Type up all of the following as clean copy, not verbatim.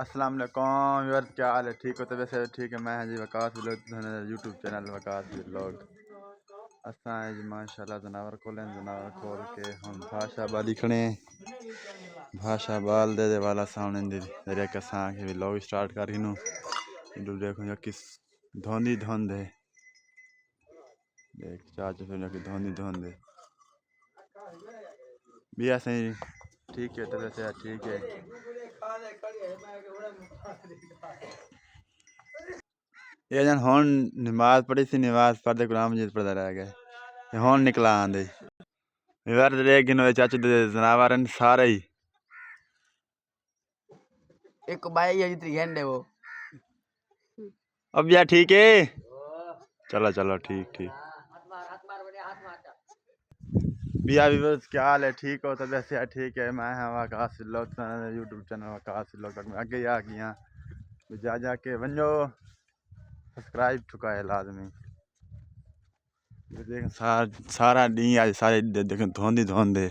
अस्सलाम वालेकुम यार, क्या हाल है? ठीक हो? तो वैसे ठीक है। मैं जी Waqas YouTube channel Waqas vlog असा है जी माशाल्लाह। जनावर खोलें, जनावर खोल के हम भाषा बाली खड़े हैं। भाषा बाल दे वाला सामने दे कसा के व्लॉग स्टार्ट कर नू देखो जो किस धोंदी धुंध है। देख चाच फिर धोंदी धुंध है भी ऐसे ही। ठीक है तो वैसे ठीक है। ये जन हुन नमाज पढ़ी सी, नमाज पढ़ते कुरान मजीद पढ़ता रह गए, हुन निकला आंदे यार लेकिन चाचू दे जनावर सारे ही एक भाई है जितनी घंटे वो अब यार ठीक है। चलो चलो ठीक ठीक भैया भी बस क्या हाल है? ठीक हो? तो वैसे ठीक है। मैं आकाश व्लॉग यूट्यूब चैनल आकाश व्लॉग आगे आ गया जा जाके वनो सब्सक्राइब ठुकाए लाजमी। देख सारा डी आज सारे देख धोंदी धोंदे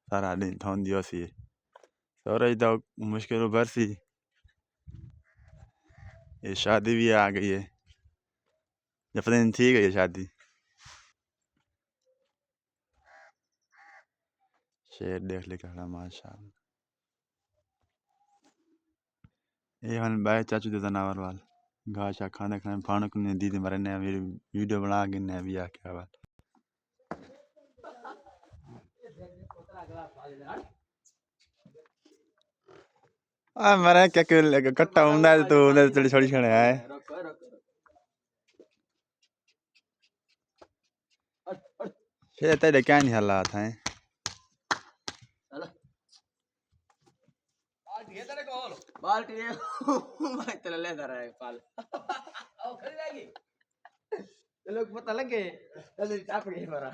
सारा डी धोंदी सी सूरज तो मुश्किल बरसी। ये शादी भी आ गई है, जब दिन ठीक है ये शादी। शेर देख ले खड़ा माशाल्लाह। ये हम बाय चाचू दे जनावर वाल घास शा खाने खाने फानक ने दीदी मरे ने वीडियो बना के ने भी आ क्या बात आ मरे क्या कट्टा उंदा तो उंदा थोड़ी छोड़ी छड़े है। ये तेरे क्या नहीं हालात हैं? बाल्टी है मैं तेरे ले रहा है पाल आओ खड़ी रहेगी लोग पता लगे जल्दी चाप गई हमारा।